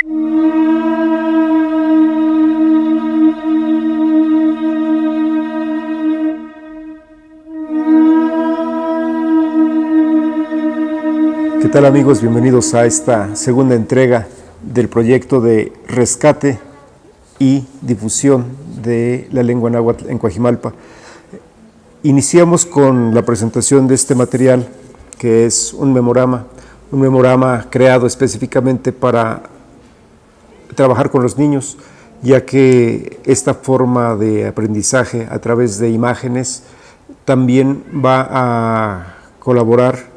¿Qué tal, amigos? Bienvenidos a esta segunda entrega del proyecto de rescate y difusión de la lengua náhuatl en Coajimalpa. Iniciamos con la presentación de este material, que es un memorama creado específicamente para trabajar con los niños, ya que esta forma de aprendizaje a través de imágenes también va a colaborar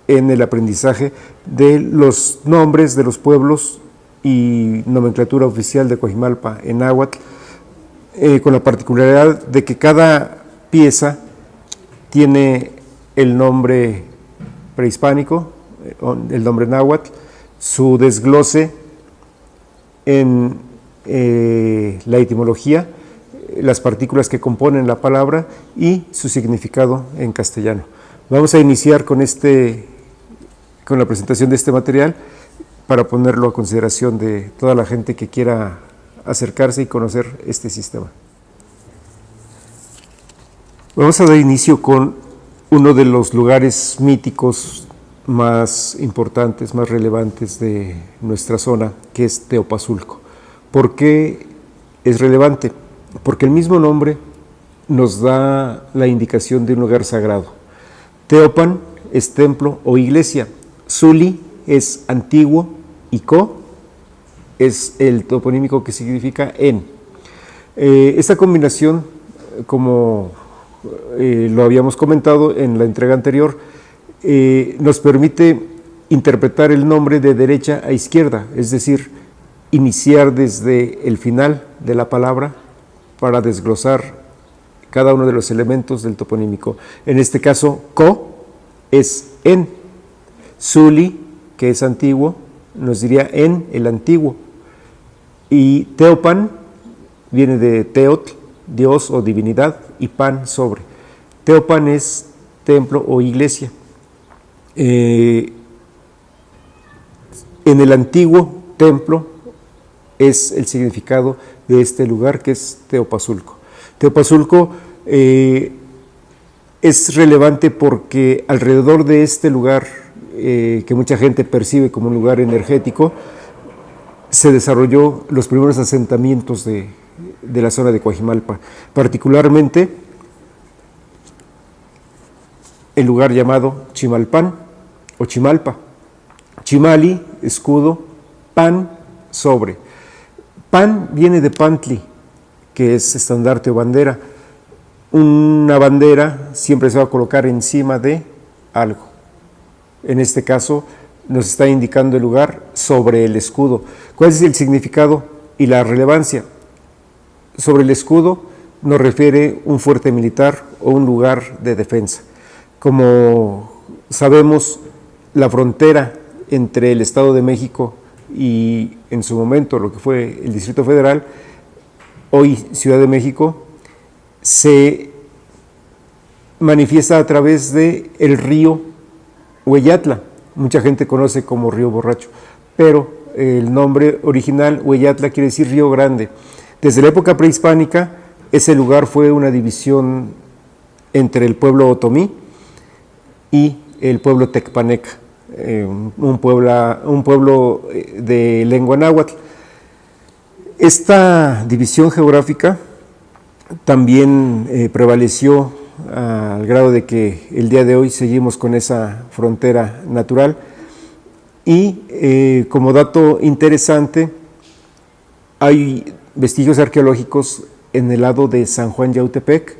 en el aprendizaje de los nombres de los pueblos y nomenclatura oficial de Coajimalpa en náhuatl, con la particularidad de que cada pieza tiene el nombre prehispánico, el nombre náhuatl, su desglose en la etimología, las partículas que componen la palabra y su significado en castellano. Vamos a iniciar con la presentación de este material para ponerlo a consideración de toda la gente que quiera acercarse y conocer este sistema. Vamos a dar inicio con uno de los lugares míticos más importantes, más relevantes de nuestra zona, que es Teopazulco. ¿Por qué es relevante? Porque el mismo nombre nos da la indicación de un lugar sagrado. Teopan es templo o iglesia. Zuli es antiguo y Co es el toponímico que significa en. Esta combinación, como lo habíamos comentado en la entrega anterior, nos permite interpretar el nombre de derecha a izquierda, es decir, iniciar desde el final de la palabra para desglosar cada uno de los elementos del toponímico. En este caso, Co es en. Zuli, que es antiguo, nos diría en el antiguo. Y Teopan viene de Teotl, Dios o divinidad, y pan, sobre. Teopan es templo o iglesia. En el antiguo templo es el significado de este lugar, que es Teopazulco. Teopazulco es relevante porque alrededor de este lugar, que mucha gente percibe como un lugar energético, se desarrolló los primeros asentamientos de la zona de Coajimalpa, particularmente el lugar llamado Chimalpan o Chimalpa. Chimali, escudo, pan, sobre. Pan viene de Pantli, que es estandarte o bandera. Una bandera siempre se va a colocar encima de algo. En este caso nos está indicando el lugar sobre el escudo. ¿Cuál es el significado y la relevancia? Sobre el escudo nos refiere un fuerte militar o un lugar de defensa. Como sabemos, la frontera entre el Estado de México y en su momento lo que fue el Distrito Federal, hoy Ciudad de México, se manifiesta a través del río Hueyatla. Mucha gente conoce como Río Borracho, pero el nombre original, Hueyatla, quiere decir Río Grande. Desde la época prehispánica, ese lugar fue una división entre el pueblo otomí y el pueblo tecpaneca, un pueblo de lengua náhuatl. Esta división geográfica también prevaleció al grado de que el día de hoy seguimos con esa frontera natural. Y como dato interesante, hay vestigios arqueológicos en el lado de San Juan Yautepec.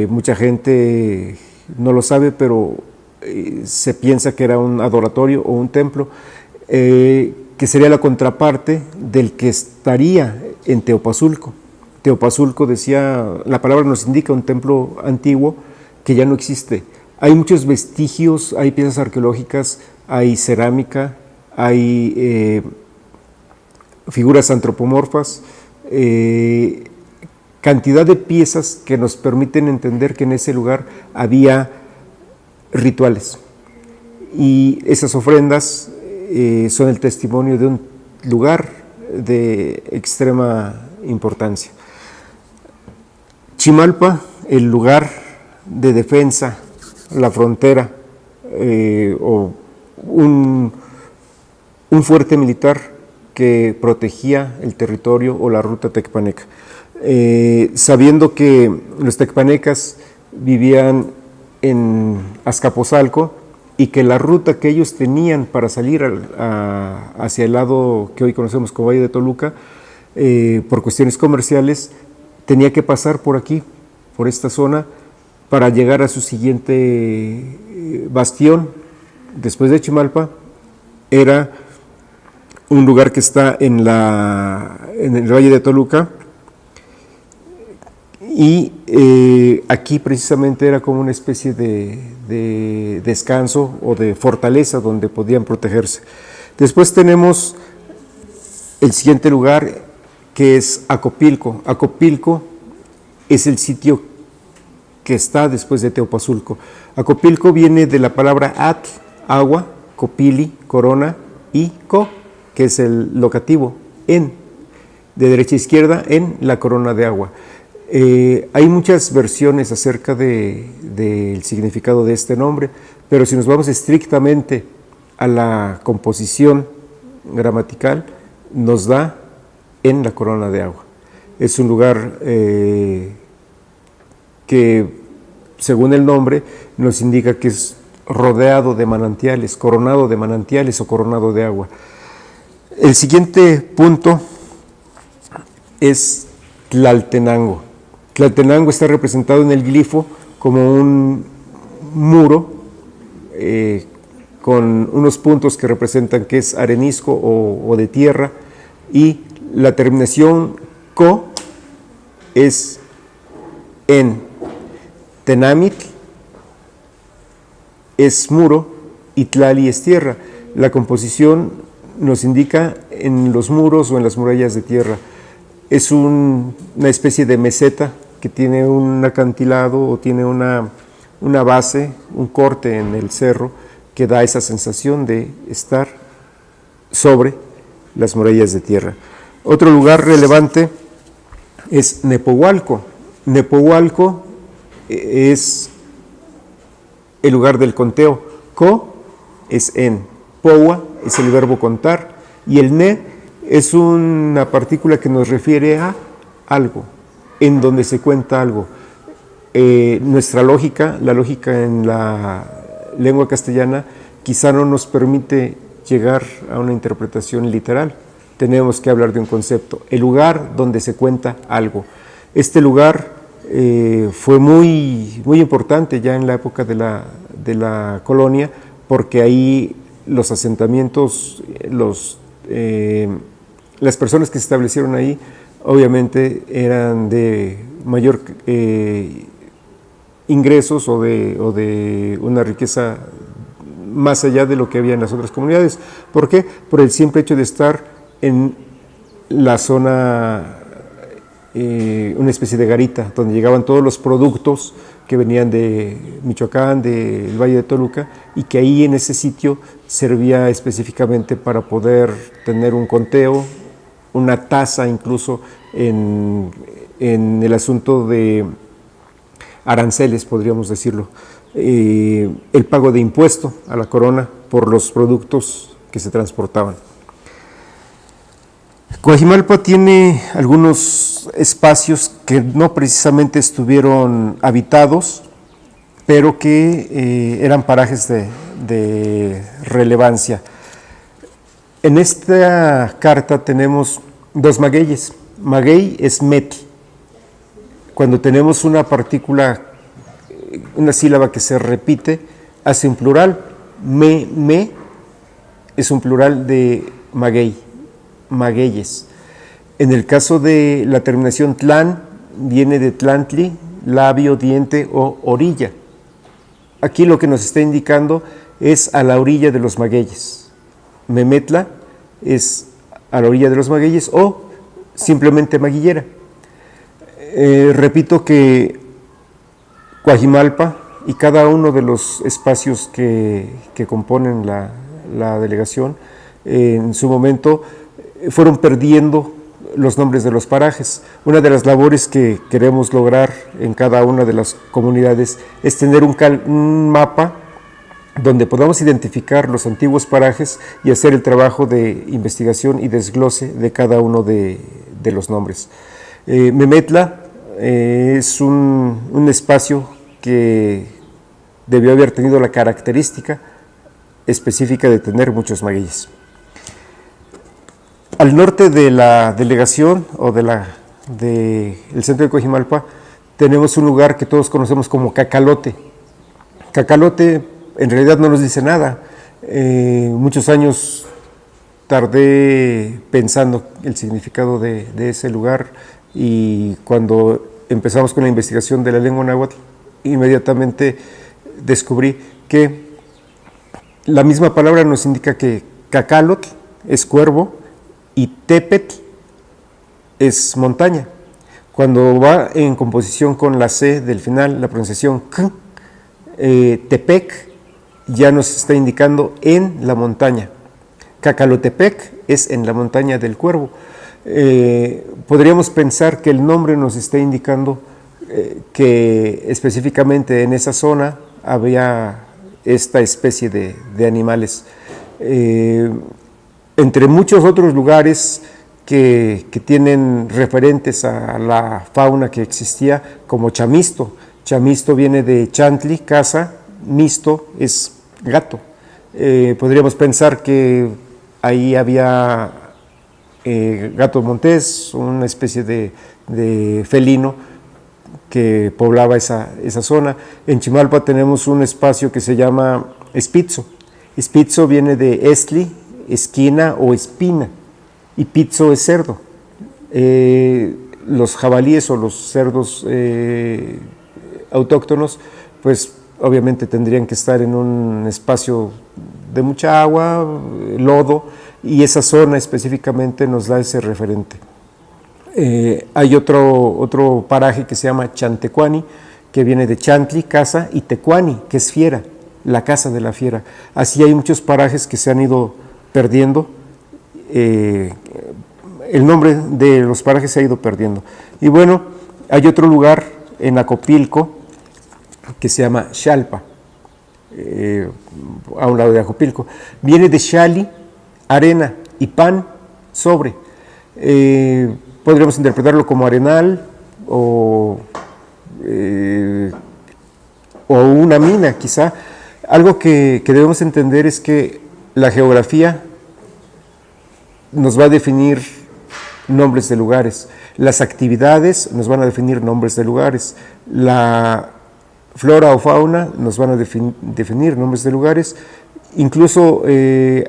Mucha gente no lo sabe, pero se piensa que era un adoratorio o un templo, que sería la contraparte del que estaría en Teopazulco. Teopazulco, decía, la palabra nos indica un templo antiguo que ya no existe. Hay muchos vestigios, hay piezas arqueológicas, hay cerámica, hay figuras antropomorfas, cantidad de piezas que nos permiten entender que en ese lugar había rituales. Y esas ofrendas son el testimonio de un lugar de extrema importancia. Chimalpa, el lugar de defensa, la frontera, o un fuerte militar que protegía el territorio o la ruta tecpaneca. Sabiendo que los tecpanecas vivían en Azcapotzalco y que la ruta que ellos tenían para salir hacia el lado que hoy conocemos como Valle de Toluca, por cuestiones comerciales, tenía que pasar por aquí, por esta zona, para llegar a su siguiente bastión, después de Chimalpa. Era un lugar que está en el Valle de Toluca, y aquí precisamente era como una especie de descanso o de fortaleza donde podían protegerse. Después tenemos el siguiente lugar, que es Acopilco. Acopilco es el sitio que está después de Teopazulco. Acopilco viene de la palabra atl, agua, copili, corona, y co, que es el locativo, en, de derecha a izquierda, en la corona de agua. Hay muchas versiones acerca del significado de este nombre, pero si nos vamos estrictamente a la composición gramatical, nos da en la corona de agua. Es un lugar que, según el nombre, nos indica que es rodeado de manantiales, coronado de manantiales o coronado de agua. El siguiente punto es Tlaltenango. Tlaltenango está representado en el glifo como un muro con unos puntos que representan que es arenisco o de tierra, y la terminación co es en. Tenamitl es muro y Tlali es tierra. La composición nos indica en los muros o en las murallas de tierra. Es una especie de meseta que tiene un acantilado o tiene una base, un corte en el cerro que da esa sensación de estar sobre las murallas de tierra. Otro lugar relevante es Nepohualco. Nepohualco es el lugar del conteo. Co es en, poua es el verbo contar, y el ne es una partícula que nos refiere a algo, en donde se cuenta algo. Nuestra lógica, la lógica en la lengua castellana, quizá no nos permite llegar a una interpretación literal. Tenemos que hablar de un concepto, el lugar donde se cuenta algo. Este lugar fue muy importante ya en la época de la colonia, porque ahí los asentamientos, las personas que se establecieron ahí, obviamente eran de mayor ingresos o de una riqueza más allá de lo que había en las otras comunidades. ¿Por qué? Por el simple hecho de estar en la zona, una especie de garita, donde llegaban todos los productos que venían de Michoacán, del Valle de Toluca, y que ahí en ese sitio servía específicamente para poder tener un conteo, una tasa incluso en el asunto de aranceles, podríamos decirlo, el pago de impuesto a la corona por los productos que se transportaban. Coajimalpa tiene algunos espacios que no precisamente estuvieron habitados, pero que eran parajes de relevancia. En esta carta tenemos dos magueyes. Maguey es metl. Cuando tenemos una partícula, una sílaba que se repite, hace un plural. Me es un plural de maguey, magueyes. En el caso de la terminación tlan, viene de tlantli, labio, diente o orilla. Aquí lo que nos está indicando es a la orilla de los magueyes. Memetla es a la orilla de los magueyes o simplemente maguillera. Repito que Coajimalpa y cada uno de los espacios que componen la delegación, en su momento fueron perdiendo los nombres de los parajes. Una de las labores que queremos lograr en cada una de las comunidades es tener un mapa donde podamos identificar los antiguos parajes y hacer el trabajo de investigación y desglose de cada uno de los nombres. Memetla es un espacio que debió haber tenido la característica específica de tener muchos magueyes. Al norte de la delegación o del centro de Coajimalpa tenemos un lugar que todos conocemos como Cacalote. Cacalote en realidad no nos dice nada. Muchos años tardé pensando el significado de ese lugar, y cuando empezamos con la investigación de la lengua náhuatl, inmediatamente descubrí que la misma palabra nos indica que Cacalotl es cuervo y Tepetl es montaña. Cuando va en composición con la C del final, la pronunciación K, Tepec ya nos está indicando en la montaña. Cacalotepec es en la montaña del Cuervo. Podríamos pensar que el nombre nos está indicando que específicamente en esa zona había esta especie de animales. Entre muchos otros lugares que tienen referentes a la fauna que existía, como Chamisto. Chamisto viene de Chantli, casa, misto es gato. Podríamos pensar que ahí había gato montés, una especie de felino que poblaba esa zona. En Chimalpa tenemos un espacio que se llama Espitzo. Espitzo viene de estli, esquina o espina, y pizzo es cerdo. Los jabalíes o los cerdos autóctonos, pues obviamente tendrían que estar en un espacio de mucha agua, lodo, y esa zona específicamente nos da ese referente. Hay otro paraje que se llama Chantecuani, que viene de Chantli, casa, y Tecuani, que es fiera, la casa de la fiera. Así hay muchos parajes que se han ido perdiendo, el nombre de los parajes se ha ido perdiendo. Y bueno, hay otro lugar en Acopilco que se llama Xalpa, a un lado de Acopilco. Viene de Xali, arena, y pan, sobre. Podríamos interpretarlo como arenal o una mina, quizá. Algo que debemos entender es que la geografía nos va a definir nombres de lugares, las actividades nos van a definir nombres de lugares, la flora o fauna nos van a definir nombres de lugares, incluso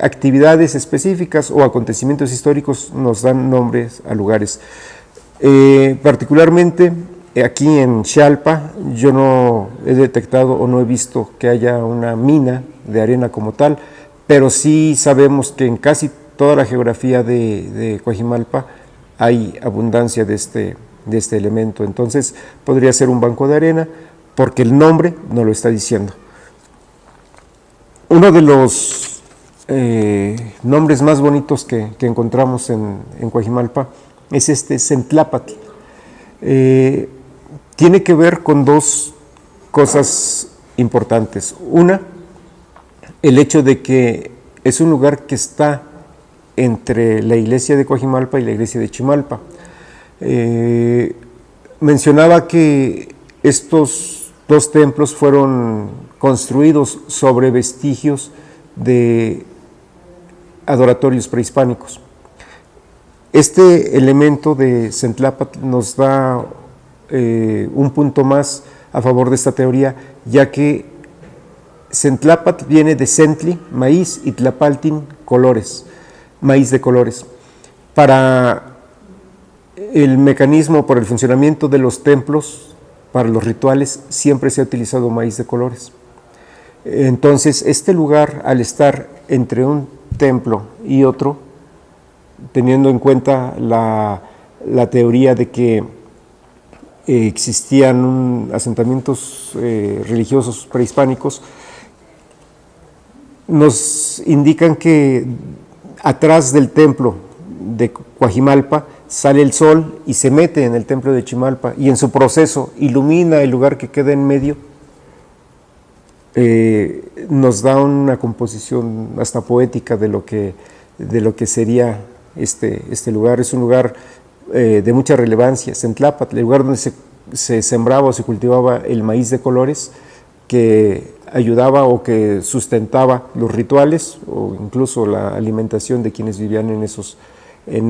actividades específicas o acontecimientos históricos nos dan nombres a lugares. Particularmente aquí en Xalpa yo no he detectado o no he visto que haya una mina de arena como tal, pero sí sabemos que en casi toda la geografía de Coajimalpa hay abundancia de este elemento. Entonces podría ser un banco de arena porque el nombre no lo está diciendo. Uno de los nombres más bonitos que encontramos en Coajimalpa es Centlápatl. Tiene que ver con dos cosas importantes. Una, el hecho de que es un lugar que está entre la iglesia de Coajimalpa y la iglesia de Chimalpa. Mencionaba que estos dos templos fueron construidos sobre vestigios de adoratorios prehispánicos. Este elemento de Centlápatl nos da un punto más a favor de esta teoría, ya que Centlápatl viene de Centli, maíz, y Tlapaltin, colores, maíz de colores. Para el mecanismo, para el funcionamiento de los templos, para los rituales, siempre se ha utilizado maíz de colores. Entonces, este lugar, al estar entre un templo y otro, teniendo en cuenta la teoría de que existían asentamientos religiosos prehispánicos, nos indican que atrás del templo de Coajimalpa sale el sol y se mete en el templo de Chimalpa y en su proceso ilumina el lugar que queda en medio, nos da una composición hasta poética de lo que sería este lugar. Es un lugar de mucha relevancia, Centlápatl, el lugar donde se sembraba o se cultivaba el maíz de colores, que ayudaba o que sustentaba los rituales o incluso la alimentación de quienes vivían en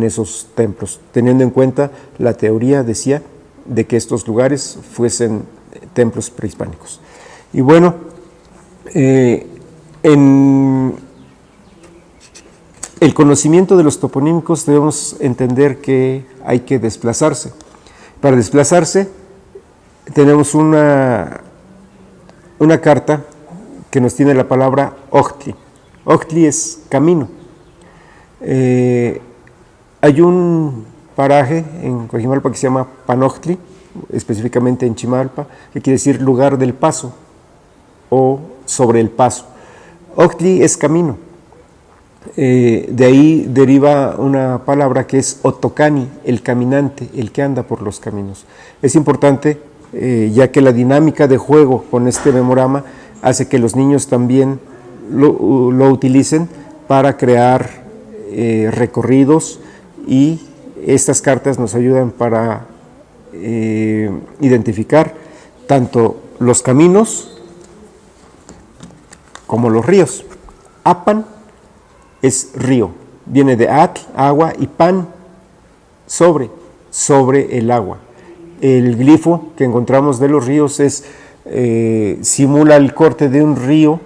esos templos, teniendo en cuenta la teoría, decía, de que estos lugares fuesen templos prehispánicos. Y bueno, en el conocimiento de los toponímicos debemos entender que hay que desplazarse. Para desplazarse tenemos una carta que nos tiene la palabra Ochtli. Ochtli es camino. Hay un paraje en Coajimalpa que se llama Panochtli, específicamente en Chimalpa, que quiere decir lugar del paso o sobre el paso. Ochtli es camino. De ahí deriva una palabra que es Otocani, el caminante, el que anda por los caminos. Es importante, ya que la dinámica de juego con este memorama hace que los niños también lo utilicen para crear recorridos, y estas cartas nos ayudan para identificar tanto los caminos como los ríos. Apan es río, viene de atl, agua, y pan, sobre el agua. El glifo que encontramos de los ríos simula el corte de un río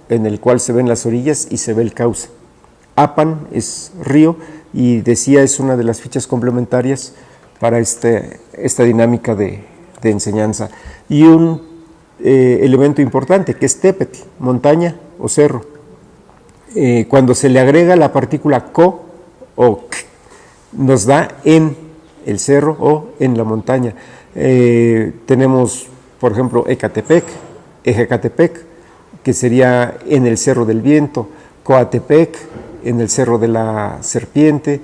en el cual se ven las orillas y se ve el cauce. Apan es río, y decía, es una de las fichas complementarias para esta dinámica de enseñanza. Y un elemento importante, que es tepetl, montaña o cerro. Cuando se le agrega la partícula co o k, nos da en el cerro o en la montaña. Tenemos, por ejemplo, Ecatepec, Ejecatepec, que sería en el Cerro del Viento, Coatepec, en el Cerro de la Serpiente,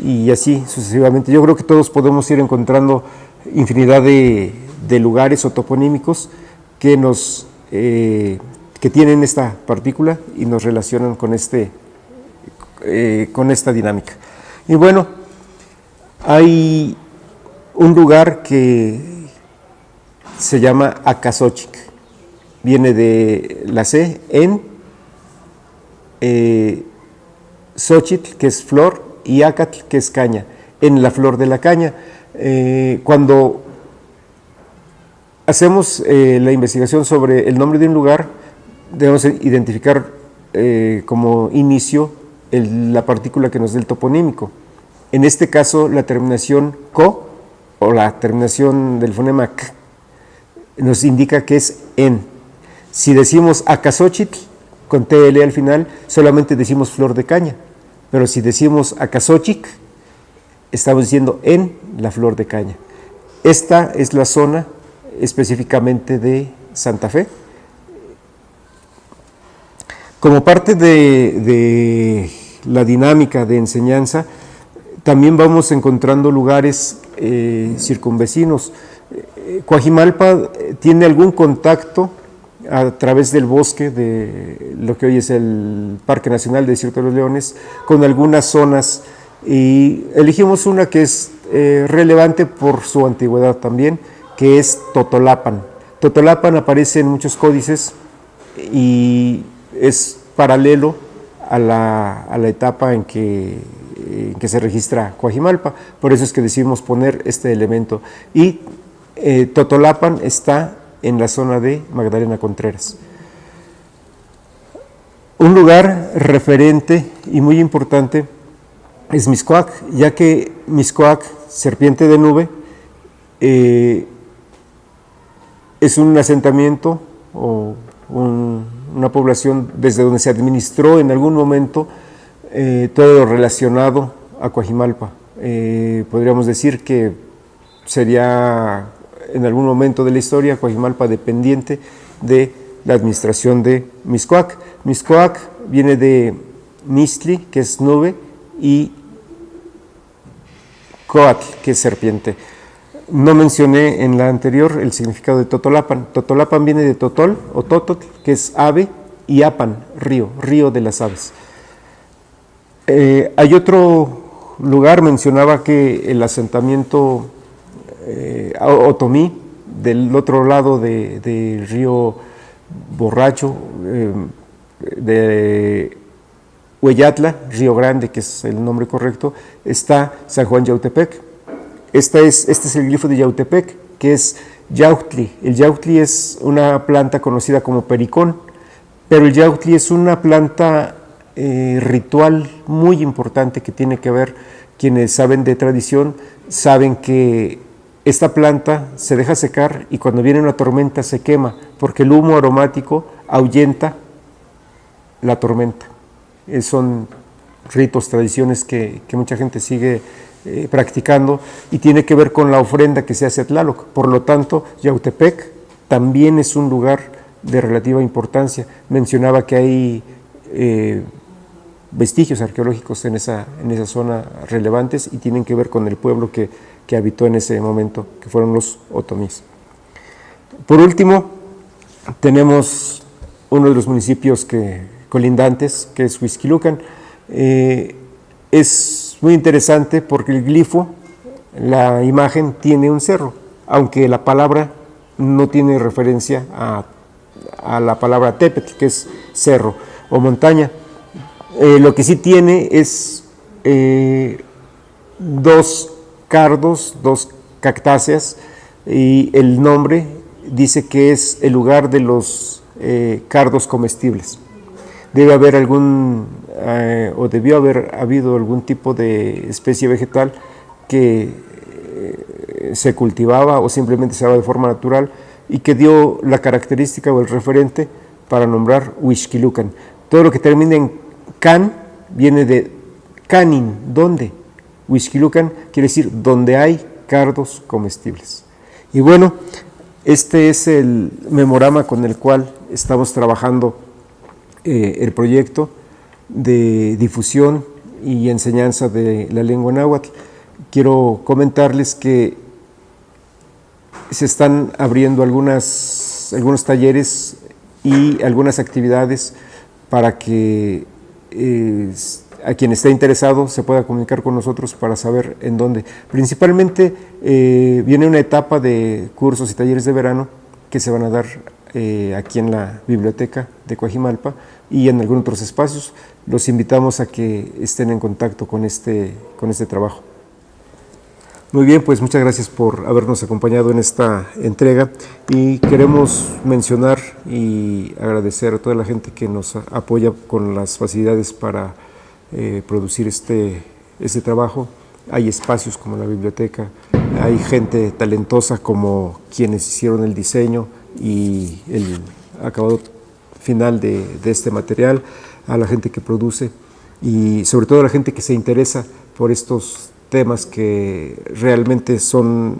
y así sucesivamente. Yo creo que todos podemos ir encontrando infinidad de lugares o toponímicos que que tienen esta partícula y nos relacionan con esta dinámica. Y bueno, hay un lugar que se llama Acasochic, viene de la C, en Xochitl, que es flor, y Acatl, que es caña, en la flor de la caña. Cuando hacemos la investigación sobre el nombre de un lugar, debemos identificar como inicio la partícula que nos dé el toponímico. En este caso, la terminación co o la terminación del fonema k nos indica que es en. Si decimos Acasochitl con TL al final, solamente decimos flor de caña, pero si decimos Acasochic, estamos diciendo en la flor de caña. Esta es la zona específicamente de Santa Fe. Como parte de la dinámica de enseñanza, también vamos encontrando lugares circunvecinos. Coajimalpa tiene algún contacto a través del bosque de lo que hoy es el Parque Nacional de Desierto de los Leones, con algunas zonas, y elegimos una que es relevante por su antigüedad también, que es Totolapan. Totolapan aparece en muchos códices y es paralelo a la etapa en que se registra Coajimalpa, por eso es que decidimos poner este elemento. Y Totolapan está en la zona de Magdalena Contreras. Un lugar referente y muy importante es Mixcoac, ya que Mixcoac, serpiente de nube, es un asentamiento o una población desde donde se administró en algún momento todo lo relacionado a Coajimalpa. Podríamos decir que sería en algún momento de la historia Coajimalpa dependiente de la administración de Mixcoac. Mixcoac viene de Mixtli, que es nube, y Xoatl, que es serpiente. No mencioné en la anterior el significado de Totolapan. Totolapan viene de Totol o Tototl, que es ave, y Apan, río, río de las aves. Hay otro lugar, mencionaba que el asentamiento otomí, del otro lado del río Borracho, de Hueyatla, Río Grande, que es el nombre correcto, está San Juan Yautepec. Este es el glifo de Yautepec, que es yautli. El yautli es una planta conocida como pericón, pero el yautli es una planta ritual muy importante que tiene que ver, quienes saben de tradición, saben que esta planta se deja secar y cuando viene una tormenta se quema, porque el humo aromático ahuyenta la tormenta. Son ritos, tradiciones que mucha gente sigue practicando y tiene que ver con la ofrenda que se hace a Tlaloc. Por lo tanto, Yautepec también es un lugar de relativa importancia. Mencionaba que hay vestigios arqueológicos en esa zona relevantes y tienen que ver con el pueblo que habitó en ese momento, que fueron los otomís. Por último, tenemos uno de los municipios colindantes, que es Huixquilucan. Es muy interesante porque el glifo, la imagen, tiene un cerro, aunque la palabra no tiene referencia a la palabra tepetl, que es cerro o montaña. Lo que sí tiene es dos cardos, dos cactáceas, y el nombre dice que es el lugar de los cardos comestibles. Debe haber o debió haber habido algún tipo de especie vegetal que se cultivaba o simplemente se daba de forma natural y que dio la característica o el referente para nombrar Huixquilucan. Todo lo que termina en can viene de canin, ¿dónde? Huixquilucan quiere decir donde hay cardos comestibles. Y bueno, este es el memorama con el cual estamos trabajando el proyecto de difusión y enseñanza de la lengua náhuatl. Quiero comentarles que se están abriendo algunos talleres y algunas actividades para que a quien esté interesado se pueda comunicar con nosotros para saber en dónde. Principalmente viene una etapa de cursos y talleres de verano que se van a dar aquí en la biblioteca de Coajimalpa y en algunos otros espacios. Los invitamos a que estén en contacto con este trabajo. Muy bien, pues muchas gracias por habernos acompañado en esta entrega y queremos mencionar y agradecer a toda la gente que nos apoya con las facilidades para producir este trabajo. Hay espacios como la biblioteca, hay gente talentosa como quienes hicieron el diseño y el acabado final de este material, a la gente que produce y sobre todo a la gente que se interesa por estos temas que realmente son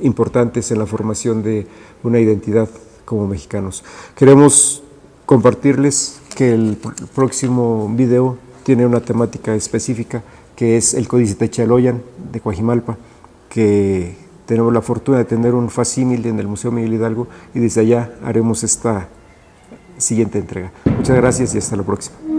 importantes en la formación de una identidad como mexicanos. Queremos compartirles que el próximo video tiene una temática específica que es el Códice Techaloyan de Coajimalpa, que tenemos la fortuna de tener un facsímil en el Museo Miguel Hidalgo y desde allá haremos esta siguiente entrega. Muchas gracias y hasta la próxima.